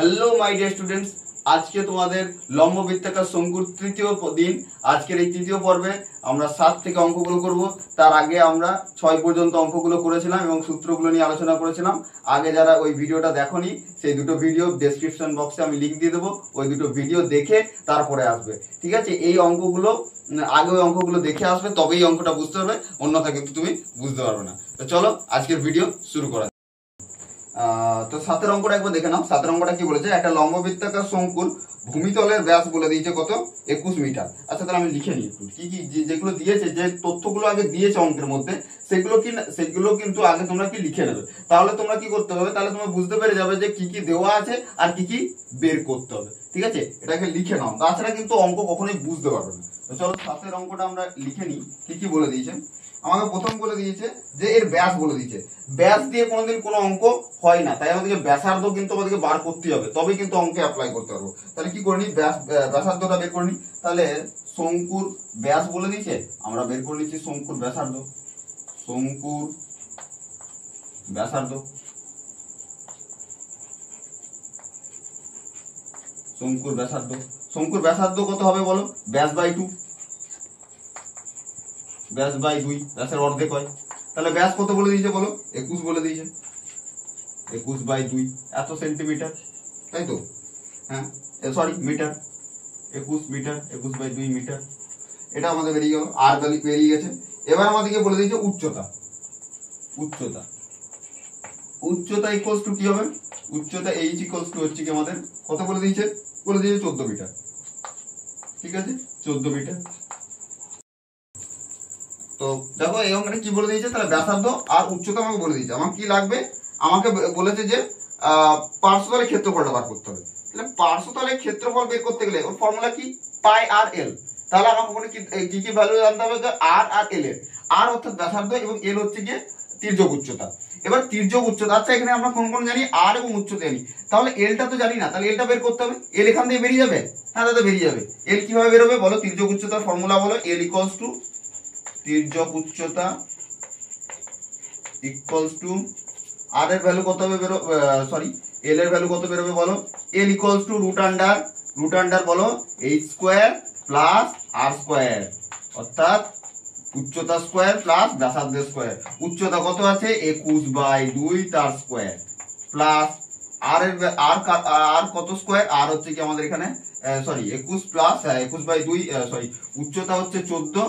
Hello my dear students, আজকে তোমাদের লম্ব বৃত্তাকার শঙ্কুর তৃতীয় দিন। আজকের এই তৃতীয় পর্বে আমরা 7 থেকে অঙ্কগুলো করব। তার আগে আমরা 6 পর্যন্ত অঙ্কগুলো করেছিলাম এবং সূত্রগুলো নিয়ে আলোচনা করেছিলাম। আগে যারা ওই ভিডিওটা দেখোনি, সেই দুটো ভিডিও ডেসক্রিপশন বক্সে আমি লিঙ্ক দিয়ে দেবো, ওই দুটো ভিডিও দেখে তারপরে আসবে। ঠিক আছে, এই অঙ্কগুলো আগে ওই অঙ্কগুলো দেখে আসবে, তবেই অঙ্কটা বুঝতে পারবে, অন্যথা কিন্তু তুমি বুঝতে পারবে না। তো চলো আজকের ভিডিও শুরু করা। তো 7 অঙ্কটা একবার দেখে নাও। 7 অঙ্কটা কি বলেছে, একটা লম্ব বৃত্তাকার শঙ্কুর ভূমিতলের ব্যাস বলে দিয়েছে কত, 21 মিটার। আচ্ছা, তাহলে আমি লিখে নিই একটু কি কি যেগুলো দিয়েছে, যে তথ্যগুলো আগে দিয়েছে অঙ্কের মধ্যে, সেগুলো কিন্তু আগে তোমরা কি লিখে নেবে। তাহলে তোমরা কি করতে হবে, তাহলে তোমরা বুঝতে পেরে যাবে যে কি কি দেওয়া আছে আর কি কি বের করতে হবে। ঠিক আছে, এটাকে লিখে নাও, তাছাড়া কিন্তু অঙ্ক কখনোই বুঝতে পারবে না। তো চলো 7 অঙ্কটা আমরা লিখে নিই। কি কি বলে দিয়েছে আমাকে, প্রথম বলে দিয়েছে যে এর ব্যাস বলে দিয়েছে। ব্যাস দিয়ে কোনোদিন কোনো অঙ্ক হয় না, তাই আমাদেরকে ব্যাসার্ধ কিন্তু আমাদেরকে বার করতে হবে, তবেই কিন্তু অঙ্কে অ্যাপ্লাই করতে পারবো। তাহলে কি করে নি, ব্যাসার্ধটা বের করে নি। তাহলে শঙ্কুর ব্যাস বলে দিয়েছে, আমরা বের করে নিচ্ছি শঙ্কুর ব্যাসার্ধ। শঙ্কুর ব্যাসার্ধ, শঙ্কুর ব্যাসার্ধ, শঙ্কুর ব্যাসার্ধ কত হবে বলো, ব্যাস বাই 2, ব্যাস বাই 2, ব্যাসের অর্ধেক হয়। তাহলে ব্যাস কত বলে দিয়েছে বলো, 21 বলে দিয়েছে। 21 বাই 2 এত সেন্টিমিটার, তাই তো? হ্যাঁ, sorry metre. 21 metre, 21 by 2 metre. এটা আমাদের বেরিয়ে গেল, আর ভ্যালু বেরিয়ে গেছে। এবার আমাদেরকে বলে দিয়েছে উচ্চতা। উচ্চতা, উচ্চতা ইকুয়ালস টু কি হবে, উচ্চতা এইচ ইকুয়ালস টু হচ্ছে কি আমাদের কত বলে দিয়েছে, বলে দিয়েছে 14 মিটার। ঠিক আছে, 14 মিটার। তো দেখো এই অঙ্কটা কি বলে দিয়েছে, তাহলে ব্যাসার্ধ আর উচ্চতা আমাকে বলে দিয়েছে। আমার কি লাগবে, আমাকে বলেছে যে পার্শ্বতলের ক্ষেত্রফলটা বার করতে হবে। তাহলে পার্শ্বতলের ক্ষেত্রফল বের করতে গেলে ওর ফর্মুলা কি, পাই আর এল। তাহলে আমাকে ওখানে কি কি ভ্যালু জানতে হবে, আর আর এল এর। আর অর্থাৎ ব্যাসার্ধ এবং এল হচ্ছে গিয়ে তির্যক উচ্চতা। এবার তির্যক উচ্চতা, আচ্ছা এখানে আমরা কোন কোন জানি, আর এবং উচ্চতা জানি, তাহলে এলটা তো জানি না, তাহলে এলটা বের করতে হবে। এল এখান থেকে বেরিয়ে যাবে, হ্যাঁ দাদা বেরিয়ে যাবে। এল কিভাবে বেরোবে বলো, তির্যক উচ্চতার ফর্মুলা বলো, এল ইকুয়ালস টু তির্যক উচ্চতা ইকুয়ালস টু আর এর ভ্যালু কত হবে সরি এল এর ভ্যালু কত বেরোবে বলো, এল ইকুয়ালস টু রুট আন্ডার বলো এইচ স্কোয়ার প্লাস আর স্কোয়ার, অর্থাৎ উচ্চতা স্কোয়ার প্লাস ব্যাসার্ধ স্কোয়ার। উচ্চতা কত আছে 21 বাই 2 তার স্কোয়ার, প্লাস আর এর আর কত স্কোয়ার, আর হচ্ছে কি আমাদের এখানে সরি 21 প্লাস 21 বাই 2 সরি উচ্চতা হচ্ছে 14,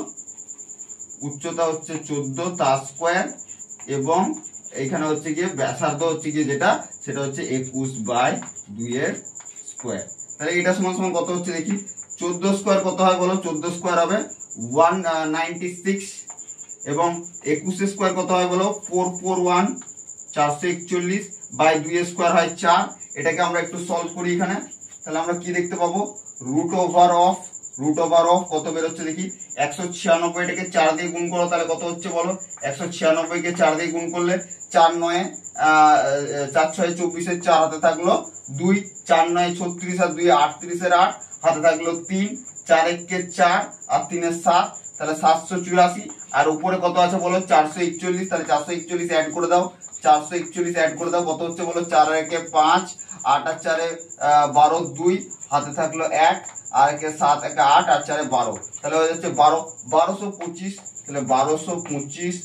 উচ্চতা হচ্ছে 14 তার স্কোয়ার, এবং এখানে হচ্ছে গিয়ে ব্যাসার্ধ হচ্ছে গিয়ে যেটা, সেটা হচ্ছে 21 বাই 2 এর স্কোয়ার। তাহলে এটা সমান সমান কত হচ্ছে দেখি, 14 স্কোয়ার কত হয় বলো, 14 স্কোয়ার হবে 196, এবং 21 স্কোয়ার কত হয় বলো 441, 441 বাই 2 এর স্কোয়ার হয় 4। এটাকে আমরা একটু সলভ করি এখানে, তাহলে আমরা কি দেখতে পাবো, রুট ওভার অফ কত বেরোচ্ছে দেখি, 196, এটাকে 4 দিয়ে গুণ করো, তাহলে কত হচ্ছে বলো, 196 কে 4 দিয়ে গুণ করলে 4 9 4 6 24 এর 4 হাতে থাকলো 2, 4 9 36 আর 2 38 এর 8 হাতে থাকলো 3, 4 1 কে 4 আর 3 এর 7, তাহলে 784। আর উপরে কত আছে বলো 441, তাহলে 441 অ্যাড করে দাও, 441 অ্যাড করে দাও, কত হচ্ছে বলো 4 1 এ 5, 8 আর 4 এ 12, 2 হাতে থাকলো 1, আর একে 7 1 8 আর 4 এ 12, তাহলে হয়ে যাচ্ছে 1225। তাহলে 1225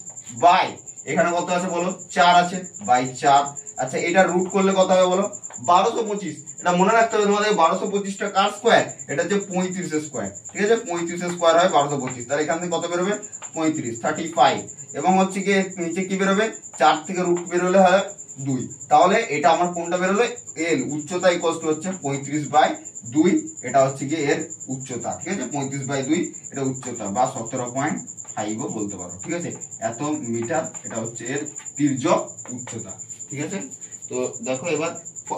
বাই এখানে কত আছে বলো 4 আছে, বাই 4। আচ্ছা এটা রুট করলে কত হবে বলো 1225। এটা মনে রাখতে হবে তোমাদের, 1225টা কার স্কোয়ার, এটা হচ্ছে 35 এর স্কোয়ার। ঠিক আছে, 35 এর স্কোয়ার হয় 1225, তাহলে এখান থেকে কত বেরোবে 35, 35, এবং হচ্ছে কি নিচে কি বেরোবে, 4 থেকে রুট বেরোলে হয় 2। তাহলে এটা আমার কোনটা বেরোলো, এল উচ্চতা ইকুয়ালস টু হচ্ছে 35 বাই 2, এটা হচ্ছে কি এর উচ্চতা। ঠিক আছে, 35 বাই 2 এটা উচ্চতা, বা 17.5 বলতে পারো। ঠিক আছে, এত মিটার, এটা হচ্ছে এর তির্যক উচ্চতা। ঠিক আছে, তো দেখো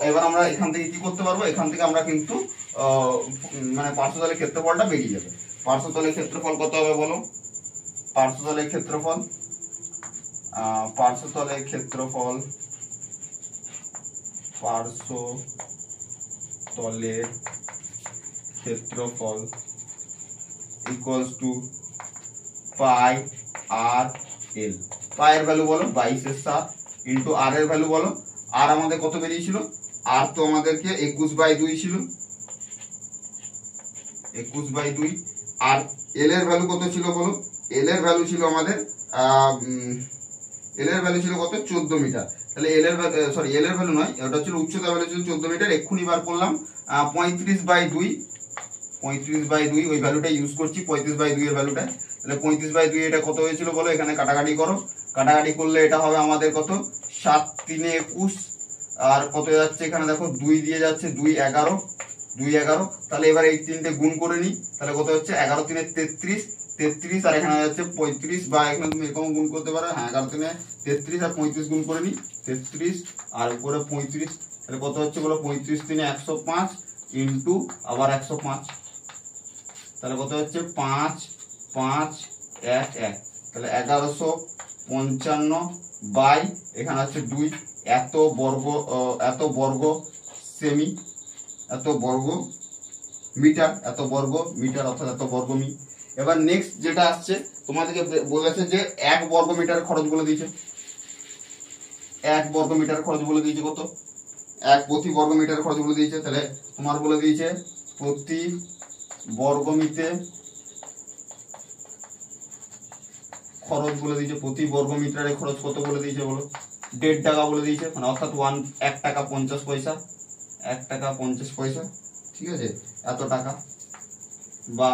এবার আমরা এখান থেকে কি করতে পারবো, এখান থেকে আমরা কিন্তু মানে পার্শ্বতলের ক্ষেত্রফলটা বেরিয়ে যাবে। পার্শ্বতলের ক্ষেত্রফল কত হবে বলো, পার্শ্বতলের ক্ষেত্রফল পার্শ্বতলের ক্ষেত্রফল ইকুয়ালস টু পাই আর এল। পাই এর ভ্যালু বলো 22 এর 7 ইন্টু আর এর ভ্যালু বলো, আর আমাদের কত বেরিয়েছিল আর তো আমাদেরকে 21/2 ছিল, 21/2। আর এল এর ভ্যালু কত ছিল বলো? এল এর ভ্যালু ছিল আমাদের এল এর ভ্যালু ছিল কত? 14 মিটার। তাহলে এল এর সরি এল এর ভ্যালু নয়, ওটা ছিল উচ্চতা ভ্যালু ছিল 14 মিটার। এক্ষুনি বার করলাম 35/2, 35/2 ওই ভ্যালুটা ইউজ করছি, 35/2 এর ভ্যালুটা। তাহলে 35/2 এটা কত হয়েছিল বলো? এখানে কাটাকাটি করো, কাটাকাটি করলে এটা হবে আমাদের কত? 7 3 21। আর কত যাচ্ছে এখানে দেখো 2 দিয়ে যাচ্ছে, 2 11, 2 11। তাহলে এবার এই তিনটে গুণ করে নিই, তাহলে কত হচ্ছে? 11 3 33, 33 আর এখানে যাচ্ছে 35, বা এখানে তুমি এরকম গুণ করতে পারো। হ্যাঁ 11 3 33 আর 35 গুণ করে নিই, 33 আর উপরে 35। তাহলে কত হচ্ছে বলো? 35 3 105 ইন্টু আবার 105। তাহলে কত হচ্ছে? 5 5 1 1। তাহলে 1155 বাই এখানে হচ্ছে 2, এত বর্গ সেমি, এত বর্গ মিটার, এত বর্গ মিটার অর্থাৎ এত বর্গ মি। এবার নেক্সট যেটা আসছে তোমাদেরকে বলেছে যে 1 বর্গ মিটার খরচ বলে দিয়েছে, 1 বর্গ মিটার খরচ বলে দিয়েছে কত? 1 প্রতি বর্গ মিটার খরচ বলে দিয়েছে। তাহলে তোমার বলে দিয়েছে প্রতি বর্গমিতে খরচ বলে দিয়েছে, প্রতি বর্গ মিটারে খরচ কত বলে দিয়েছে বলো? 1.5 টাকা বলে দিয়েছে, মানে অর্থাৎ 1 টাকা 50 পয়সা, 1 টাকা 50 পয়সা, ঠিক আছে? এত টাকা বা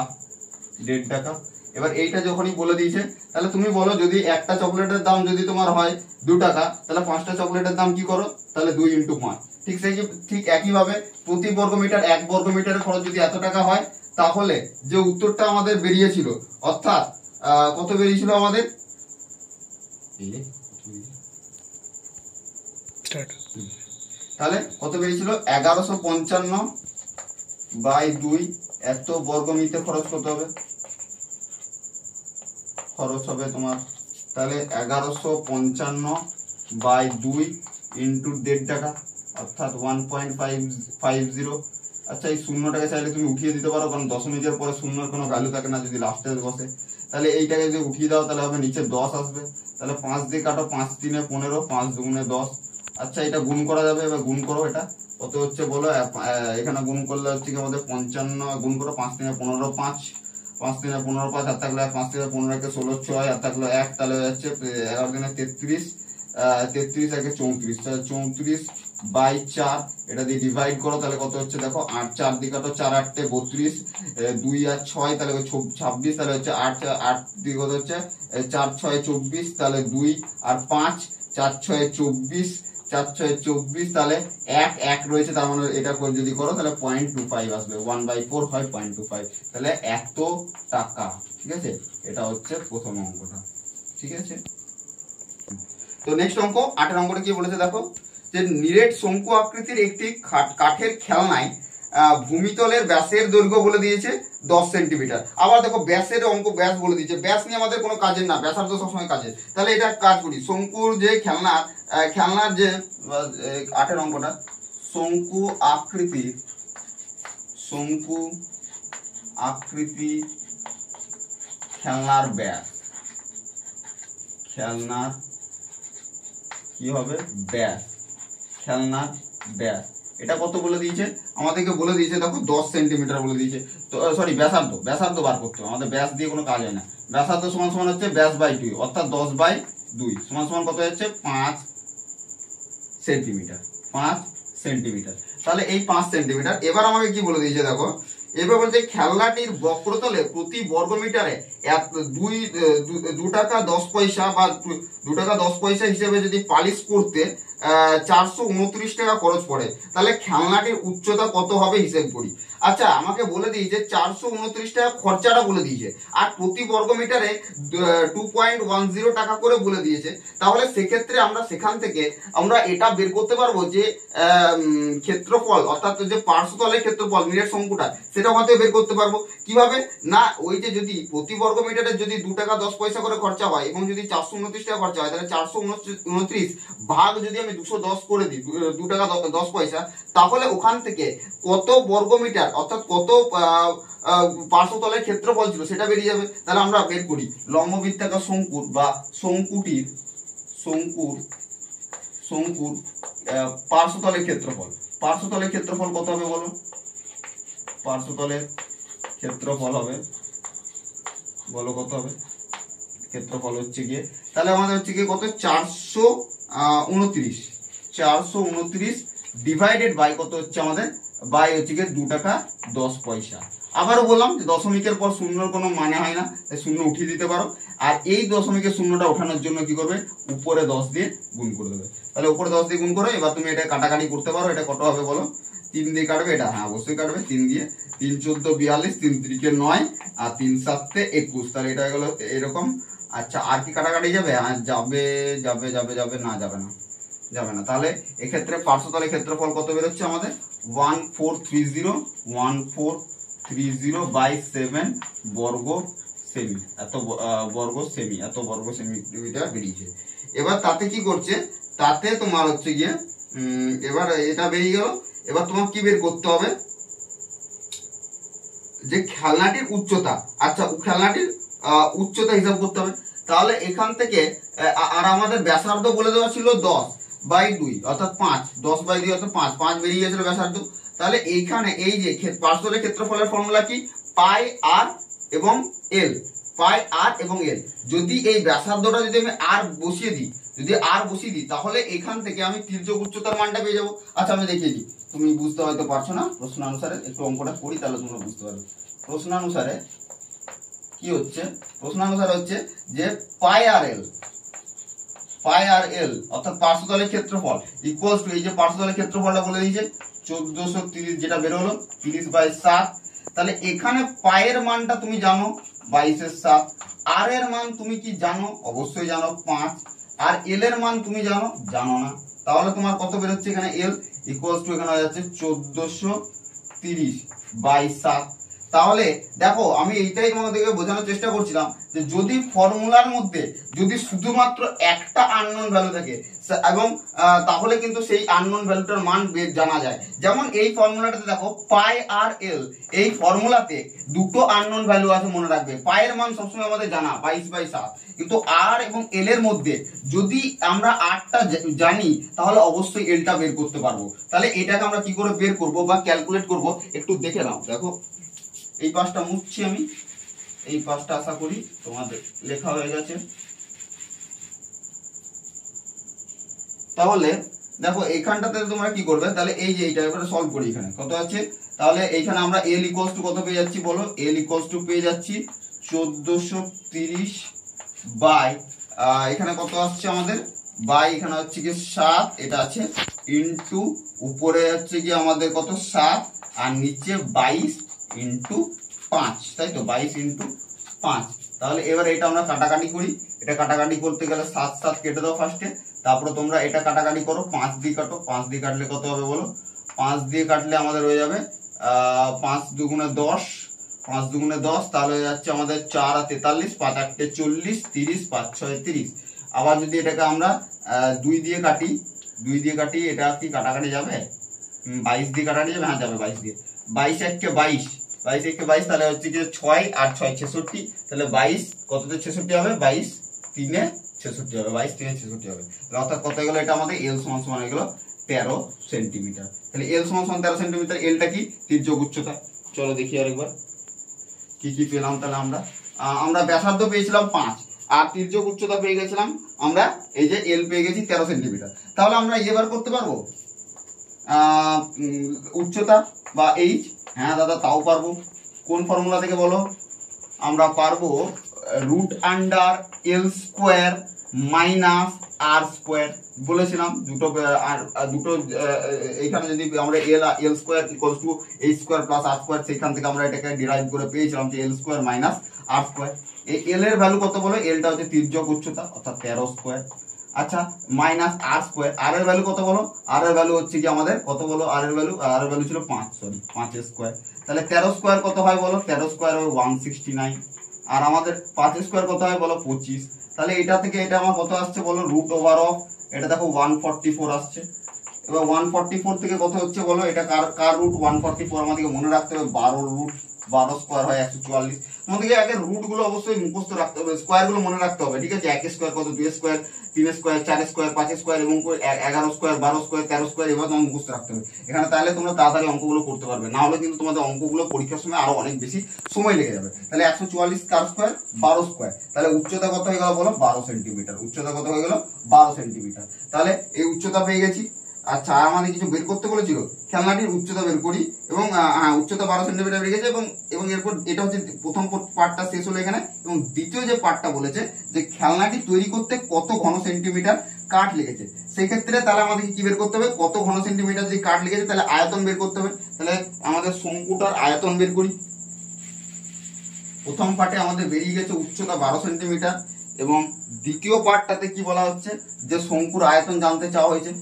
1.5 টাকা। এবার এইটা যখনই বলে দিয়েছে, তাহলে তুমি বলো যদি একটা চকলেটের দাম যদি তোমার হয় 2 টাকা, তাহলে 5টা চকলেটের দাম কি করো? তাহলে 2 × 5। ঠিক একইভাবে প্রতি বর্গ মিটার 1 বর্গ মিটারের খরচ যদি এত টাকা হয়, তাহলে যে উত্তরটা আমাদের বেরিয়েছিল, অর্থাৎ কত বেরিয়েছিল আমাদের? তাহলে কত বেরিয়েছিল? 1155/2 এত বর্গ মিটার খরচ কত হবে? খরচ হবে তোমার তাহলে 1155/2 ইন্টু 1.5 টাকা অর্থাৎ 1.550। আচ্ছা এই শূন্যটাকে চাইলে তুমি উঠিয়ে দিতে পারো, কারণ দশমিকের পরে শূন্যর কোনো ভ্যালু থাকে না যদি লাস্টে বসে। তাহলে এইটাকে যদি উঠিয়ে দাও তাহলে হবে নিচে 10 আসবে। তাহলে 5 দিয়ে কাটো, 5 3 15, 5 2 10। আচ্ছা এটা গুণ করা যাবে, এবার গুণ করো। এটা কত হচ্ছে বলো? এখানে গুণ করলে হচ্ছে কি আমাদের 55 গুণ করো, 5 3 15 5, 5 3 15 5 আর থাকলে 5 3 15 কে 16 6 আর থাকলো 1, তাহলে হচ্ছে 11 দিনে 33, 33 একে 34, তাহলে 34/4 এটা দিয়ে ডিভাইড করো, তাহলে কত হচ্ছে দেখো? 8 4 দিয়ে কাটো, 4 8 32, 2 আর 6 তাহলে 26, তাহলে হচ্ছে 8 8 দিয়ে কত হচ্ছে? 4 6 24, তাহলে 2 আর 5 4 6 24, 4 6 24, তাহলে 1 1 রয়েছে, তার মানে এটা যদি করো তাহলে 0.25 আসবে, 1/4 হয় 0.25। তাহলে এত টাকা, ঠিক আছে? এটা হচ্ছে প্রথম অঙ্কটা, ঠিক আছে? তো নেক্সট অঙ্ক 8 অঙ্কটা কি বলেছে দেখো, যে নিরেট শঙ্কু আকৃতির একটি কাঠের খেলনায় ভূমিতলের ব্যাসের দৈর্ঘ্য বলে দিয়েছে 10 সেন্টিমিটার। আবার দেখো ব্যাসের অঙ্ক, ব্যাস বলে দিয়েছে, ব্যাস নিয়ে আমাদের কোনো কাজের না, ব্যাসার্ধ সবসময় কাজের। তাহলে এটা কাজ করি, শঙ্কুর যে খেলনার যে 8 অঙ্কটা, শঙ্কু আকৃতি খেলনার ব্যাস, খেলনার কি হবে? ব্যাস, খেলনার ব্যাস এটা কত বলে দিয়েছে আমাদেরকে? বলে দিয়েছে দেখো 10 সেন্টিমিটার বলে দিয়েছে। তো সরি ব্যাসার্ধ বার করতে হবে, আমাদের ব্যাস দিয়ে কোনো কাজ হয় না। ব্যাসার্ধ সমান সমান হচ্ছে ব্যাস বাই 2, অর্থাৎ 10/2 সমান সমান কত হচ্ছে? 5 সেন্টিমিটার, 5 সেন্টিমিটার। তাহলে এই 5 সেন্টিমিটার। এবার আমাকে কি বলে দিয়েছে দেখো, এবার বলছে খেলনাটির বক্রতলে প্রতি বর্গ মিটারে 2 টাকা 10 পয়সা বা 2 টাকা 10 পয়সা হিসেবে যদি পালিশ করতে 429 টাকা খরচ পড়ে, তাহলে খেলনাটির উচ্চতা কত হবে হিসেব করি। আচ্ছা আমাকে বলে দিয়েছে 429 টাকা খরচাটা বলে দিয়েছে, আর প্রতি বর্গ মিটারে 2.10 টাকা করে বলে দিয়েছে। তাহলে সেক্ষেত্রে আমরা সেখান থেকে আমরা এটা বের করতে পারবো যে ক্ষেত্রফল, অর্থাৎ যে পার্শ্বতলের ক্ষেত্রফল নিরেট শঙ্কুটা, সেটা হয়তো বের করতে পারবো। কিভাবে না, ওই যে যদি প্রতি বর্গ মিটারে যদি 2 টাকা 10 পয়সা করে খরচা হয় এবং যদি 429 টাকা খরচা হয়, তাহলে 429 ভাগ যদি আমি 210 করে দিই, 2 টাকা 10 পয়সা, তাহলে ওখান থেকে কত বর্গ মিটার অর্থাৎ কত পার্শ্বতলের ক্ষেত্রফল ছিল সেটা বেরিয়ে যাবে। তাহলে আমরা বের করি লম্ববৃত্তাকার শঙ্কুর বা শঙ্কুর পার্শ্বতলের ক্ষেত্রফল। পার্শ্বতলের ক্ষেত্রফল কত হবে বলো? পার্শ্বতলের ক্ষেত্রফল হবে বলো কত হবে? ক্ষেত্রফল হচ্ছে গিয়ে তাহলে আমাদের হচ্ছে গিয়ে কত 429 ডিভাইডেড বাই কত হচ্ছে আমাদের বাই হচ্ছে গিয়ে 2 টাকা 10 পয়সা। আবারও বললাম যে দশমিকের পর শূন্যর কোনো মানে হয় না, তাই শূন্য উঠিয়ে দিতে পারো। আর এই দশমিকের শূন্যটা ওঠানোর জন্য কি করবে? উপরে 10 দিয়ে গুণ করে দেবে। তাহলে উপরে 10 দিয়ে গুণ করো। এবার তুমি এটা কাটাকাটি করতে পারো। এটা কত হবে বলো? 3 দিয়ে কাটবে এটা? হ্যাঁ অবশ্যই কাটবে 3 দিয়ে। 3 14 42, 3 3 9 আর 3 7 21। তাহলে এটা হয়ে গেল এরকম। আচ্ছা আর কি কাটাকাটি যাবে? যাবে যাবে যাবে যাবে না, যাবে না, যাবে না। তাহলে এক্ষেত্রে পার্শ্বতলের ক্ষেত্রফল কত বেরোচ্ছে আমাদের? 1430 বাই 7 বর্গ সেমি, এত বর্গ সেমি, এত বর্গ সেমিমিটার বেরিয়েছে। এবার তাতে কি করছে? তাতে তোমার হচ্ছে গিয়ে এবার এটা বেরিয়ে গেল। এবার তোমার কি বের করতে হবে? যে খেলনাটির উচ্চতা। আচ্ছা খেলনাটির উচ্চতা হিসাব করতে হবে। তাহলে এখান থেকে আর আমাদের ব্যাসার্ধ বলে দেওয়া ছিল 10/2 অর্থাৎ 5, 10/2 অর্থাৎ 5 বেরিয়ে গেছিল ব্যাসার্ধ। তাহলে এইখানে এই যে পার্শ্বতলের ক্ষেত্রফলের ফর্মুলা কি? পাই আর এবং এল, পাই আর এবং এল। যদি এই ব্যাসার্ধটা যদি আমি আর বসিয়ে দিই, তাহলে এখান থেকে আমি তির্যক উচ্চতার মানটা পেয়ে যাবো। আচ্ছা আমি দেখিয়ে দিই, তুমি বুঝতে হয়তো পারছো না। প্রশ্নানুসারে একটু অঙ্কটা করি, তাহলে তোমরা বুঝতে পারবে। প্রশ্নানুসারে কি হচ্ছে? প্রশ্নানুসারে হচ্ছে যে পাই আর এল অর্থাৎ পার্শ্বতলের ক্ষেত্রফল ইকুয়ালস টু, এই যে পার্শ্বতলের ক্ষেত্রফলটা বলে দিয়েছে 1430, যেটা বের হলো 30/7। তাহলে এখানে পায়ের মানটা তুমি জানো 22/7, আর এর মান তুমি কি জানো? অবশ্যই জানো 5, আর এল এর মান তুমি জানো না। তাহলে তোমার কত বের হচ্ছে? এখানে এল ইকুয়ালস টু এখানে হয়ে যাচ্ছে 1430/7। তাহলে দেখো আমি এইটাই তোমাদেরকে বোঝানোর চেষ্টা করছিলাম যে যদি ফর্মুলার মধ্যে যদি শুধুমাত্র একটা আননোন ভ্যালু থাকে এবং তাহলে কিন্তু সেই আননোন ভ্যালুটার মান জানা যায়। যেমন এই ফর্মুলাটাতে দেখো পাই আর এল, এই ফর্মুলাতে দুটো আননোন ভ্যালু আছে মনে রাখবে। পায়ের মান সবসময় আমাদের জানা 22/7, কিন্তু আর এবং এল এর মধ্যে যদি আমরা আরটা জানি তাহলে অবশ্যই এলটা বের করতে পারবো। তাহলে এটাকে আমরা কি করে বের করব বা ক্যালকুলেট করব একটু দেখে নাও। দেখো এই পাশটা মুছছি আমি, এই পাশটা আশা করি তোমাদের লেখা হয়ে গেছে। তাহলে দেখো এইখানটাতে তোমরা কি করবে? তাহলে এই যে এইটা এবারে সলভ করি। এখানে কত আছে? তাহলে এইখানে আমরা এল ইকুয়ালস টু কত পেয়ে যাচ্ছি বলো? এল ইকুয়ালস টু পেয়ে যাচ্ছি 1430 বাই এখানে কত আসছে আমাদের? বাই এখানে হচ্ছে কি 7, এটা আছে ইনটু উপরে হচ্ছে কি আমাদের কত 7 আর নিচে 22 ইনটু 5, তাই তো 22 ইনটু 5। তাহলে এবার এটা আমরা কাটাকাটি করি। এটা কাটাকাটি করতে গেলে 7 7 কেটে দাও ফার্স্টে, তারপরে তোমরা এটা কাটাকাটি করো। 5 দিয়ে কাটো, 5 দিয়ে কাটলে কত হবে বলো? 5 দিয়ে কাটলে আমাদের হয়ে যাবে 5 দুগুণে 10, 5 দুগুণে 10, তাহলে হয়ে যাচ্ছে আমাদের 4 আর 43, 5 8 40, 30, 5 6 30। আবার যদি এটাকে আমরা 2 দিয়ে কাটি, এটা কি কাটাকাটি যাবে? 22 দিয়ে কাটাকাটি যাবে? হ্যাঁ যাবে 22 দিয়ে। 22 1 22, 22 1 22, তাহলে হচ্ছে কি 6 আর 6 66, তাহলে 22 কততে 66 হবে? 22 3 66 হবে, 22 3 66 হবে। অর্থাৎ কত গেল? এটা আমাদের এল সমান সমান হয়ে গেল 13 সেন্টিমিটার। তাহলে এল সমান সমান 13 সেন্টিমিটার। এলটা কি? তির্যক উচ্চতা। চলো দেখি আরেকবার কি কি পেলাম। তাহলে আমরা ব্যাসার্ধ পেয়েছিলাম 5 আর তির্যক উচ্চতা পেয়ে গেছিলাম আমরা এই যে এল পেয়ে গেছি 13 সেন্টিমিটার। তাহলে আমরা এবার করতে পারবো উচ্চতা বা এইচ? হ্যাঁ দাদা তাও পারবো। কোন ফর্মুলা থেকে বলো? আমরা পারবো √√L² মাইনাস R² বলেছিলাম। দুটো এইখানে যদি আমরা L² equals to H² plus R², সেখান থেকে আমরা এটাকে ডিরাইভ করে পেয়েছিলাম যে L² মাইনাস R²। এই এল এর ভ্যালু কত বলো? এলটা হচ্ছে তির্যক উচ্চতা অর্থাৎ 13²। আচ্ছা মাইনাস R², আর এর ভ্যালু কত বলো? আর এর ভ্যালু হচ্ছে কি আমাদের কত বলো? আর এর ভ্যালু ছিল 5, সরি 5² তাহলে 13² কত হয় বলো? 13² হবে 169, আর আমাদের 5² কত হয় বলো? 25। তাহলে এটা থেকে এটা আমার কত আসছে বলো? √ওভার এটা দেখো 144 আসছে। এবার 144 থেকে কত হচ্ছে বলো? এটা কার রুট? 144 আমাদেরকে মনে রাখতে হবে 12 রুট 12 স্কোয়ার হয় 144। তোমাদেরকে আগে রুট গুলো অবশ্যই মুখস্থ রাখতে হবে, স্কোয়ার গুলো মনে রাখতে হবে, ঠিক আছে। 1 স্কোয়ার কত, 2 স্কোয়ার, 3 স্কোয়ার, 4 স্কোয়ার, 5 স্কোয়ার এবং 11 স্কোয়ার, 12 স্কোয়ার, 13 স্কোয়ার, এবার তোমার মুখস্থ রাখতে হবে এখানে, তাহলে তোমরা তাড়াতাড়ি অঙ্কগুলো করতে পারবে। না হলে কিন্তু তোমাদের অঙ্কগুলো পরীক্ষার সময় আরো অনেক বেশি সময় লেগে যাবে। তাহলে 144 কার স্কোয়ার, 12 স্কোয়ার, তাহলে উচ্চতা কত হয়ে গেল বলো, 12 সেন্টিমিটার। উচ্চতা কত হয়ে গেল, 12 সেন্টিমিটার। তাহলে এই উচ্চতা পেয়ে গেছি। আচ্ছা, আর আমাদের কিছু বের করতে বলেছিল, খেলনাটির উচ্চতা বের করি, এবং উচ্চতা 12 সেন্টিমিটার বের গেছে, এবং এরপর এটা হচ্ছে প্রথম পার্টটা শেষ হলো এখানে, এবং দ্বিতীয় যে পার্টটা বলেছে যে খেলনাটি তৈরি করতে কত ঘন সেন্টিমিটার কাঠ লেগেছে, সেই ক্ষেত্রে তাহলে আমাদের কি বের করতে হবে, কত ঘন সেন্টিমিটার যদি কাঠ লেগেছে তাহলে আয়তন বের করতে হবে। তাহলে আমাদের শঙ্কুটার আয়তন বের করি। প্রথম পার্টে আমাদের বেরিয়ে গেছে উচ্চতা 12 সেন্টিমিটার, এবং দ্বিতীয় পার্টটাতে কি বলা হচ্ছে যে শঙ্কুর আয়তন জানতে চাওয়া হয়েছে।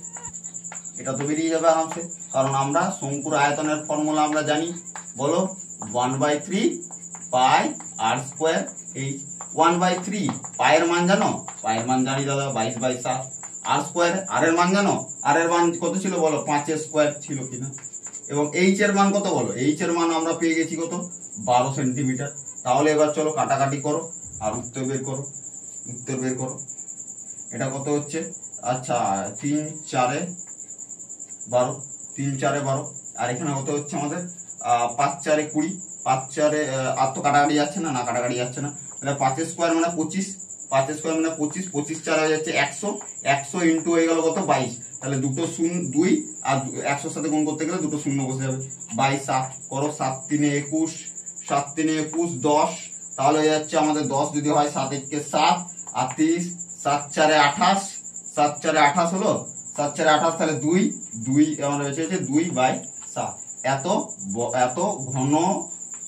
এটা তো বেরিয়ে যাবে আরামসে, কারণ আমরা শঙ্কুর আয়তনের ফর্মুলা আমরা জানি, বলো 1/3 পাই আর স্কোয়ার এইচ। 1/3 পায়ের মান জানো, পায়ের মান জানি দাদা 22/7। আর স্কোয়ার, আর এর মান জানো, আর এর মান কত ছিল বলো, 5 স্কোয়ার ছিল কিনা। এবং এইচ এর মান কত বলো, এইচ এর মান আমরা পেয়ে গেছি কত, 12 সেন্টিমিটার। তাহলে এবার চলো কাটাকাটি করো আর উত্তর বের করো, উত্তর বের করো। এটা কত হচ্ছে, আচ্ছা 3 4 12, 3 4 12, আর এখানে কত হচ্ছে আমাদের 5 4 20, 5 4 আর তো কাটাকাটি যাচ্ছে না, না কাটাকাটি যাচ্ছে না, তাহলে 5 স্কোয়ার মানে 25, 5 স্কোয়ার মানে 25, 25 4 হয়ে যাচ্ছে 100, 100 ইন্টু হয়ে গেল কত 22, তাহলে দুটো শূন্য 2 আর 100 সাথে গুণ করতে গেলে দুটো শূন্য বসে যাবে। 22 7 করো, 7 3 21, 7 3 21 10, তাহলে হয়ে যাচ্ছে আমাদের 10 যদি হয় 7 1 7 আর 30, 7 4 28, 7 4 28 হলো, 7 4 28, তাহলে 2 2 আমাদের হচ্ছে 2/7, এত ঘন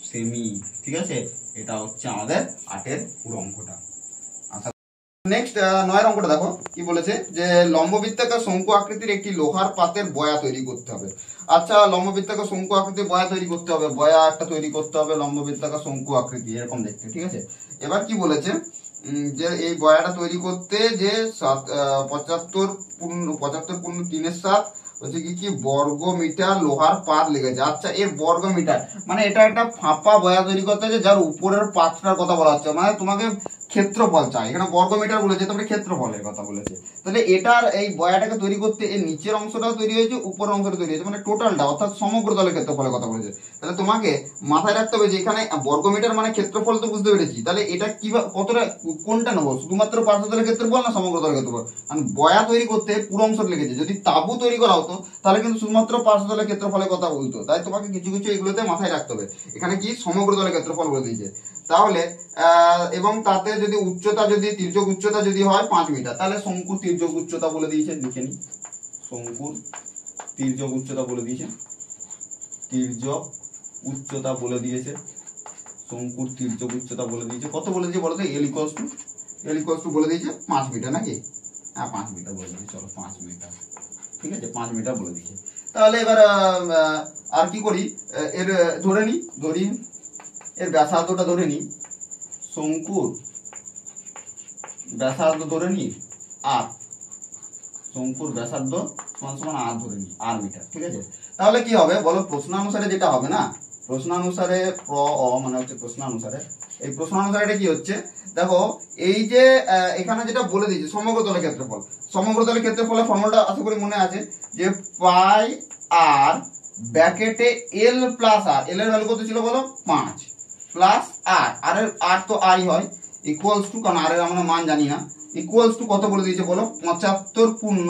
সেমি, ঠিক আছে। এটা হচ্ছে আমাদের 8 পুরো অঙ্কটা। আচ্ছা, নেক্সট 9 অঙ্কটা দেখো কি বলেছে, যে লম্ববৃত্তাকার শঙ্কু আকৃতির একটি লোহার পাতের বয়া তৈরি করতে হবে। আচ্ছা, লম্ববৃত্তাকার শঙ্কু আকৃতির বয়া তৈরি করতে হবে, বয়া একটা তৈরি করতে হবে লম্ববৃত্তাকার শঙ্কু আকৃতি এরকম দেখতে, ঠিক আছে। এবার কি বলেছে, যে এই বয়াটা তৈরি করতে যে 75 পূর্ণ 3/7 হচ্ছে কি বর্গ মিটার লোহার পাত লেগেছে। আচ্ছা, এর বর্গ মিটার মানে এটা একটা ফাঁপা বয়া তৈরি করতে হচ্ছে যার উপরের পাতটার কথা বলা হচ্ছে, মানে তোমাকে ক্ষেত্রফল চাই, এখানে বর্গ মিটার বলেছে, তারপরে ক্ষেত্রফলের কথা বলেছে। তাহলে এটার এই বয়াটাকে তৈরি করতে এর নিচের অংশটাও তৈরি হয়েছে, উপরের অংশটা তৈরি হয়েছে, মানে টোটালটা অর্থাৎ সমগ্র তলের ক্ষেত্রফলের কথা বলেছে। তাহলে তোমাকে মাথায় রাখতে হবে যে এখানে বর্গ মিটার মানে ক্ষেত্রফল তো বুঝতে পেরেছি, তাহলে এটা কি কতটা কোনটা নেবো, শুধুমাত্র পার্শ্বতলের ক্ষেত্রফল না সমগ্র তলের ক্ষেত্রফল। মানে বয়া তৈরি করতে পুরো অংশ লেগেছে, যদি তাবু তৈরি করা হতো তাহলে কিন্তু শুধুমাত্র পার্শ্বতলের ক্ষেত্রফলের কথা বলতো। তাই তোমাকে কিছু কিছু এগুলোতে মাথায় রাখতে হবে, এখানে কি সমগ্র তলের ক্ষেত্রফল বলে দিয়েছে। তাহলে এবং তাতে যদি উচ্চতা, যদি তির্যক উচ্চতা যদি হয় 5 মিটার, তাহলে শঙ্কুর তির্যক উচ্চতা বলে দিয়েছে, লিখে নি, শঙ্কুর তির্যক উচ্চতা বলে দিয়েছে, তির্যক উচ্চতা বলে দিয়েছে, শঙ্কুর তির্যক উচ্চতা বলে দিয়েছে, কত বলে দিয়েছে বলতো, এল ইকুয়ালস টু বলে দিয়েছে 5 মিটার নাকি, হ্যাঁ 5 মিটার বলে দিয়েছে, চলো 5 মিটার, ঠিক আছে 5 মিটার বলে দিয়েছে। তাহলে এবার আর কি করি, এর ধরি এর ব্যাসার্ধটা ধরে নি, শঙ্কুর ব্যাসার্ধ ধরে নি আর, শঙ্কুর ব্যাসার্ধ সমান আর ধরে নি, আর মিটার, ঠিক আছে। তাহলে কি হবে বলো, প্রশ্নানুসারে যেটা হবে না, প্রশ্নানুসারে মানে হচ্ছে প্রশ্নানুসারে, এই প্রশ্নানুসারে এটা কি হচ্ছে দেখো, এই যে এখানে যেটা বলে দিয়েছে সমগ্র তলের ক্ষেত্রফল, সমগ্র তলের ক্ষেত্রফলের ফর্মুলাটা আশা করি মনে আছে, যে পাই আর ব্র্যাকেটে এল প্লাস আর, এল এর ভ্যালু কত ছিল বলো 5, প্লাস আর, আর তো আরই হয়, ইকুয়ালস টু, কারণ আর এর আমরা মান জানি না, ইকুয়ালস টু কত বলে দিয়েছে বলো, 75 পূর্ণ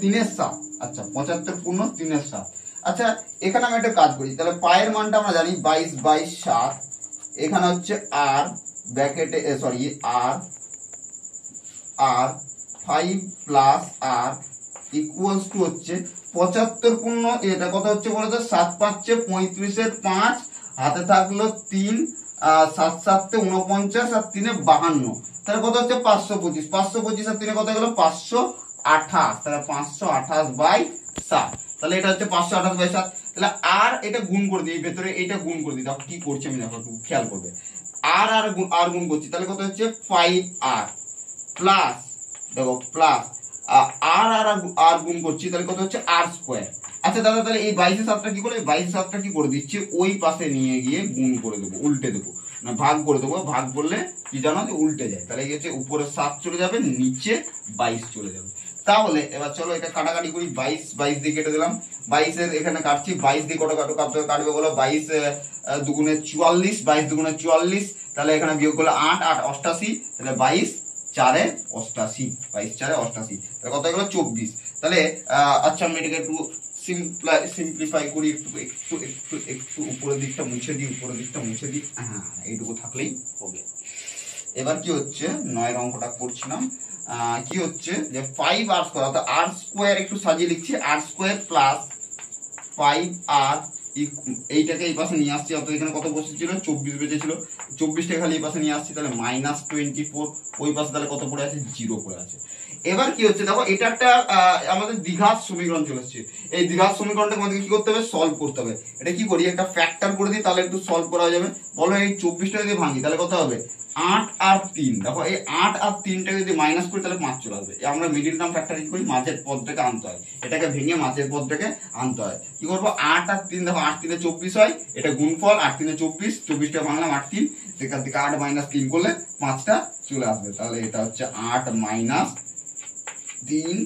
3/7, আচ্ছা 75 পূর্ণ 3/7। আচ্ছা, এখানে আমি একটা কাজ করি, তাহলে পায়ের মানটা আমরা জানি 22/7, এখানে হচ্ছে আর ব্র্যাকেটে sorry R 5 plus R equals to হচ্ছে 75 পূর্ণ এটা কত হচ্ছে বলো তো, 7 5 35 5, হাতে থাকলো 3, 7 7 49 আর 3 52, তাহলে কত হচ্ছে 525, 525 আর 3 কত গেল 528, তাহলে 528/7, তাহলে এটা হচ্ছে 528/7। তাহলে আর এটা গুণ করে দিই, ভেতরে এটা গুণ করে দিই, দেখো কি করছি আমি, দেখো একটু খেয়াল করবে, আর গুণ করছি, তাহলে কত হচ্ছে 5r প্লাস, দেখো প্লাস আর আর আর গুণ করছি, তাহলে কত হচ্ছে আর স্কোয়ার। আচ্ছা দাদা তাহলে এই 22/7 কি করে, 22/7 কি করে দিচ্ছি, ওই পাশে নিয়ে গিয়ে গুণ করে দেবো, উল্টে দেবো, ভাগ করে দেবো। ভাগ করলে কি জানো যে উল্টে যায়, তাহলে এই হচ্ছে উপরে 7 চলে যাবে, নিচে 22 চলে যাবে। তাহলে এবার চলো এটা কাটাকাটি করি। 22 দিয়ে কেটে দিলাম, 22 এখানে কাটছি, 22 দিয়ে কত কাটবে বলো, 22 দুগুণে 44, 22 দুগুণে 44, তাহলে এখানে বিয়োগ করলে 8 8 88, তাহলে 22 4 88, 22 4 88, তাহলে কত হলো 24। তাহলে আচ্ছা আমি এটাকে একটু সিম্পলিফাই করি, একটু উপরের দিকটা মুছে দিই, উপরের দিকটা মুছে দিই, হ্যাঁ এইটুকু থাকলেই হবে। এবার কি হচ্ছে 9 অঙ্কটা করছিলাম, কি হচ্ছে যে 5r স্কয়ার, অর্থাৎ r স্কয়ার একটু সাজিয়ে লিখছি, r স্কয়ার প্লাস 5r, এইটাকে এই পাশে নিয়ে আসছি, অর্থাৎ এখানে কত বসেছিল 24 বেজেছিল, 24টা খালি এই পাশে নিয়ে আসছি, তাহলে -24, ওই পাশে তাহলে কত পড়ে আছে 0 পড়ে আছে। এবার কি হচ্ছে দেখো, এটা একটা আমাদের দ্বিঘাত সমীকরণ চলে এসেছে, এই দ্বিঘাত সমীকরণটা আমাদের কি করতে হবে, সলভ করতে হবে। এটা কি করি, একটা ফ্যাক্টর করে দিই, তাহলে একটু সলভ করা যাবে। বলো এই 24টা যদি ভাঙি তাহলে কত হবে 8 আর 3, দেখো এই 8 আর 3টাকে যদি মাইনাস করি তাহলে 5 চলে আসবে। আমরা মিডিল টার্ম ফ্যাক্টর করি, মাঝের পদটাকে আনতে হয়, এটাকে ভেঙে মাঝের পদটাকে আনতে হয়। কি করবো 8 আর 3, দেখো 8 3 24 হয়, এটা গুণফল, 8 3 24, 24টা ভাঙলাম 8 3, সেখান থেকে 8 - 3 করলে 5টা চলে আসবে, তাহলে এটা হচ্ছে 8 - 3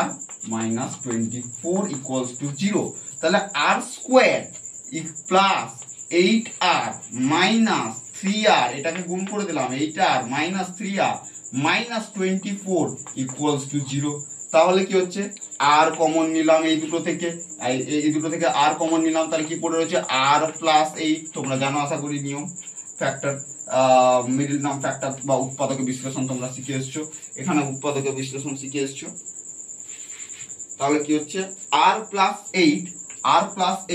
r -24 ইকুয়ালস টু 0। তাহলে r square plus 8r minus 3r, এটাকে গুণ করে দিলাম, 8r minus 3r -24 equals to 0। তাহলে কি হচ্ছে r কমন নিলাম এই দুটো থেকে, r কমন নিলাম, তাহলে কি পড়ে রয়েছে r প্লাস 8, তোমরা জানো আশা করি নিয়ম ফ্যাক্টর, মিডল টার্ম ফ্যাক্টর বা উৎপাদকের বিশ্লেষণ তোমরা শিখে এসছো, এখানে উৎপাদকের বিশ্লেষণ শিখে এসছো। তাহলে কি হচ্ছে r প্লাস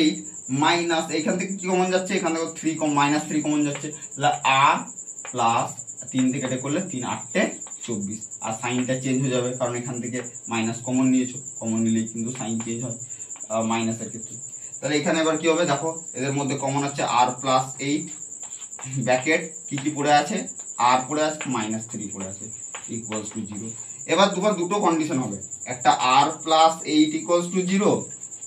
8 মাইনাস, এখান থেকে কি কমন যাচ্ছে, এখান থেকে 3 -3 কমন যাচ্ছে, তাহলে r প্লাস 3 থেকে এটা করলে 3 8 24, আর সাইনটা চেঞ্জ হয়ে যাবে, কারণ এখান থেকে মাইনাস কমন নিয়েছো, কমন নিলেই কিন্তু সাইন চেঞ্জ হয় মাইনাসের ক্ষেত্রে। তাহলে এখানে এবার কি হবে দেখো, এদের মধ্যে কমন আছে r প্লাস 8, ব্র্যাকেট কি কি পড়ে আছে, r পড়ে আছে, -3 পড়ে আছে, ইকুয়ালস টু 0। এবার দুটো কন্ডিশন হবে, একটা r প্লাস 8 ইকুয়ালস টু 0,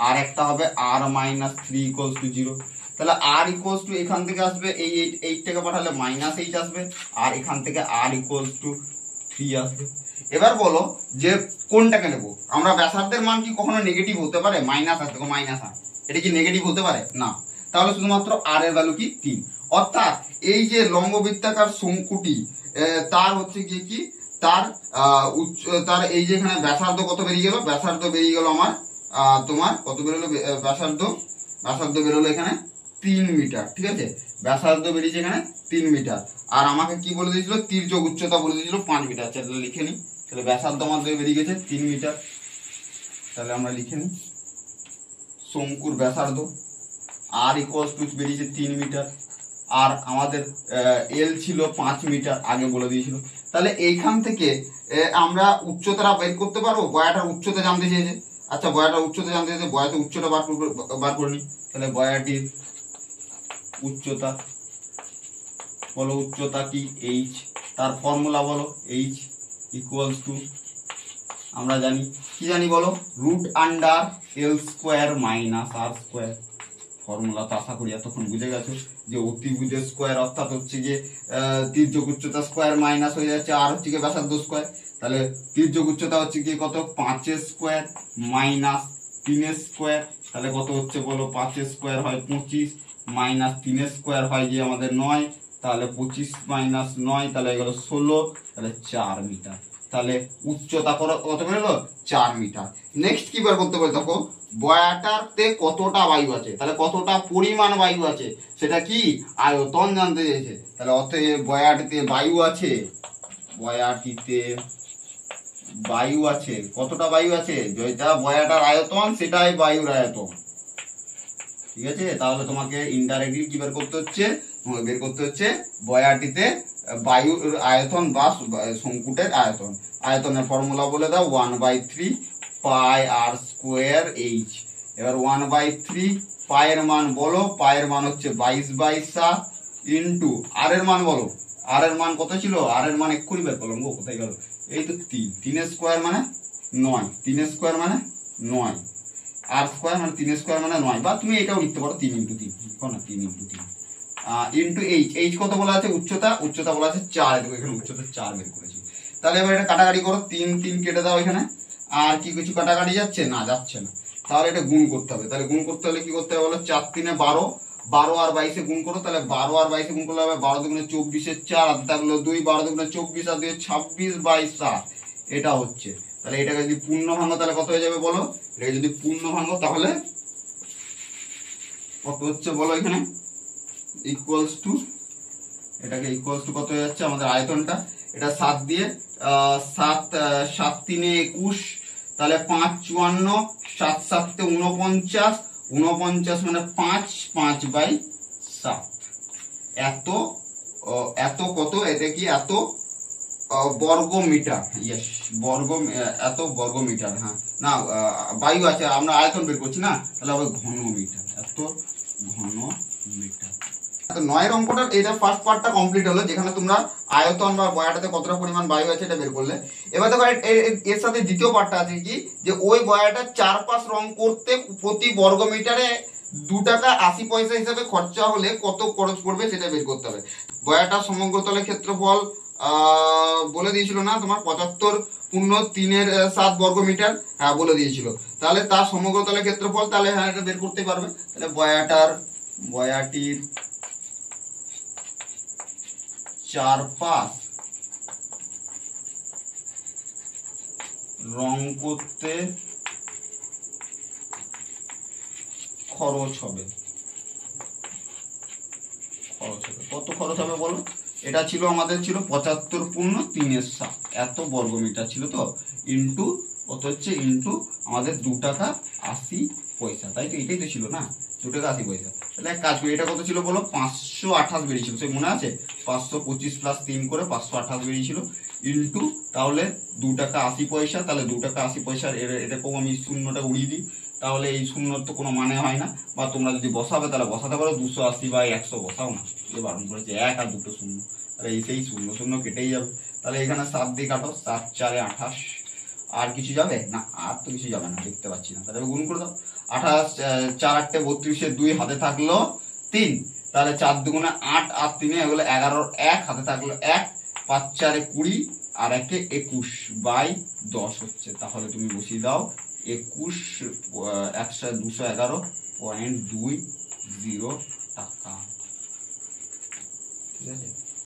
আর একটা হবে r -3 ইকুয়ালস টু 0। তাহলে r ইকুয়ালস টু এখান থেকে আসবে এই 8 টাকে পাঠালে -8 আসবে, আর এখান থেকে r ইকুয়ালস টু 3 আসবে। এবার বলো যে কোনটাকে নেব আমরা, ব্যাসার্ধের মান কি কখনো নেগেটিভ হতে পারে, মাইনাস আসবে, -8, এটা কি নেগেটিভ হতে পারে না, তাহলে শুধুমাত্র r এর ভ্যালু কি 3, অর্থাৎ এই যে লম্ববৃত্তাকার শঙ্কুটি তার হচ্ছে কি তার তার এই যে এখানে ব্যাসার্ধ কত বেরিয়ে গেল, ব্যাসার্ধ বেরিয়ে গেল আমার তোমার কত বেরোলো, ব্যাসার্ধ বেরোলো এখানে 3 মিটার, ঠিক আছে, ব্যাসার্ধ বেরিয়েছে এখানে 3 মিটার, আর আমাকে কি বলে দিয়েছিল, তির্যক উচ্চতা বলে দিয়েছিল 5 মিটার। তাহলে লিখে নিই, তাহলে ব্যাসার্ধ আমাদের বেরিয়ে গেছে 3 মিটার, তাহলে আমরা লিখে নিই শঙ্কুর ব্যাসার্ধ r ইকুয়ালস টু বেরিয়েছে 3 মিটার, আর আমাদের এল ছিল 5 মিটার আগে বলে দিয়েছিল। তাহলে এইখান থেকে আমরা উচ্চতাটা বের করতে পারবো, বয়াটার উচ্চতা জানতে চেয়েছে, আচ্ছা বয়াটার উচ্চতা জানতে চেয়েছে, বয়াতে উচ্চতা বার করে নিই, তাহলে বয়াটির উচ্চতা বলো, উচ্চতা কি h, তার ফর্মুলা বলো h ইকুয়ালস টু, আমরা জানি কি জানি বলো, √l square minus r square, formula তো আশা করি এতক্ষণ বুঝে গেছো যে অতিভুজের স্কয়ার, অর্থাৎ হচ্ছে যে তির্যক উচ্চতা স্কয়ার মাইনাস হয়ে যাচ্ছে আর হচ্ছে গিয়ে ব্যাসার্ধ স্কয়ার, তাহলে তির্যক উচ্চতা হচ্ছে কি কত 5 স্কয়ার মাইনাস 3 স্কয়ার, তাহলে কত হচ্ছে বলো, 5 স্কয়ার হয় 25 মাইনাস 3 স্কয়ার হয় যে আমাদের 9, তাহলে 25 মাইনাস 9 তাহলে গেল 16, তাহলে 4 মিটার, তাহলে উচ্চতা কত বেরোলো 4 মিটার। নেক্সট কি বের করতে পারি দেখো, বয়াটাতে কতটা বায়ু আছে, তাহলে কতটা পরিমাণ বায়ু আছে সেটা কি আয়তন জানতে চেয়েছে, তাহলে অতএব বয়াটিতে বায়ু আছে, বয়াটিতে বায়ু আছে, কতটা বায়ু আছে, যেটা বয়াটার আয়তন সেটাই বায়ুর আয়তন, ঠিক আছে। তাহলে তোমাকে ইনডাইরেক্টলি কি বের করতে হচ্ছে বয়াটিতে বায়ুর আয়তন বা শঙ্কুটের আয়তন, আয়তনের ফর্মুলা বলে দাও 1/3 পাই r স্কয়ার h। এবার 1/3 পায়ের মান বলো, পায়ের মান হচ্ছে 22/7 ইন্টু আর এর মান বলো, আর এর মান কত ছিল, আর এর মান এক্ষুনি বের করলাম গো, কোথায় গেল, এই তো 3 স্কয়ার মানে 9, 3 স্কোয়ার মানে 9, আর স্কোয়ার মানে 3 স্কোয়ার মানে 9, বা তুমি এটাও লিখতে পারো 3 ইন্টু 3, লিখো না 3 ইন্টু 3 ইন্টু এইচ কত বলা আছে? উচ্চতা বলা আছে 4, দেখো এখানে উচ্চতা 4 বের করেছি। তাহলে এবার এটা কাটাকাটি করো, 3 3 কেটে দাও এখানে, আর কি কিছু কাটাকাটি যাচ্ছে না? যাচ্ছে না। তাহলে এটা গুণ করতে হবে। তাহলে গুণ করতে হলে কি করতে হবে বলো? 4 3 12, 12 আর 22 গুণ করো। তাহলে 12 আর 22 গুণ করলে হবে 12 দুগুণে 24 4, আর থাকলো 2, 12 দুগুণে 24 আর 2 26 22 7, এটা হচ্ছে। তাহলে এটাকে যদি পূর্ণ ভাঙো তাহলে কত হয়ে যাবে বলো? এটাকে যদি পূর্ণ ভাঙো তাহলে কত হচ্ছে বলো? এখানে ইকুয়ালস টু, এটাকে ইকুয়ালস টু কত হয়ে যাচ্ছে আমাদের আয়তনটা? এটা 7 দিয়ে 7 7 3 21, তাহলে 5 54, 7 7 49, 49 মানে 5 5 বাই 7, এত কত? এটা কি এত বর্গ মিটার? ইয়েস, এত বর্গ মিটার। হ্যাঁ না, বায়ু আছে, আমরা আয়তন বের করছি না, তাহলে হবে ঘন মিটার, এত ঘন মিটার। 9 অঙ্কটার এটা ফার্স্ট পার্টটা কমপ্লিট হলো, যেখানে তোমরা আয়তন বা বয়াটাতে কতটা পরিমাণ বায়ু আছে এটা বের করলে। এবার দেখো এর সাথে দ্বিতীয় পার্টটা আছে কি, যে ওই বয়াটার চারপাশ রং করতে প্রতি বর্গ মিটারে 2 টাকা 80 পয়সা হিসাবে খরচা হলে কত খরচ পড়বে সেটা বের করতে হবে। বয়াটার সমগ্র তলের ক্ষেত্রফল বলে দিয়েছিল না তোমার? 75 পূর্ণ 3/7 বর্গ মিটার, হ্যাঁ বলে দিয়েছিল। তাহলে তার সমগ্র তলের ক্ষেত্রফল, তাহলে হ্যাঁ এটা বের করতে পারবে। তাহলে বয়াটির চারপাশ রং করতে খরচ হবে, কত খরচ হবে বলো? এটা ছিল আমাদের 75 পূর্ণ 3/7, এত বর্গ মিটার ছিল তো, ইন্টু কত হচ্ছে? ইন্টু আমাদের 2 টাকা 80 পয়সা, তাই তো? এটাই তো ছিল না, 2 টাকা 80 পয়সা। তাহলে এক কাজ করি, এটা কত ছিল বলো? 528 বেরিয়েছিল, সে মনে আছে? 525 প্লাস 3 করে 528 বেরিয়েছিল, ইন্টু তাহলে 2 টাকা 80 পয়সা। তাহলে 2 টাকা 80 পয়সার এরকম আমি শূন্যটা উড়িয়ে দিই, তাহলে এই শূন্যর তো কোনো মানে হয় না, বা তোমরা যদি বসাবে তাহলে বসাতে পারো 280 বাই 100 বসাও না, এ বারণ করেছে, 1 আর 2 শূন্য, তাহলে এই সেই শূন্য শূন্য কেটেই যাবে। তাহলে এখানে 7 দিয়ে কাটো, 7 4 28, আর কিছু যাবে না? আর তো কিছু যাবে না, দেখতে পাচ্ছি না। তাহলে গুণ করে দাও, 28 4 8 32, 2 হাতে থাকলো 3, তাহলে 4 দুগুণে 8 আর 3 এগুলো 11, 1 হাতে থাকলো 1, 5 4 20 আর 1 21 বাই 10 হচ্ছে। তাহলে তুমি বসিয়ে দাও 21 211.20 টাকা, ঠিক আছে?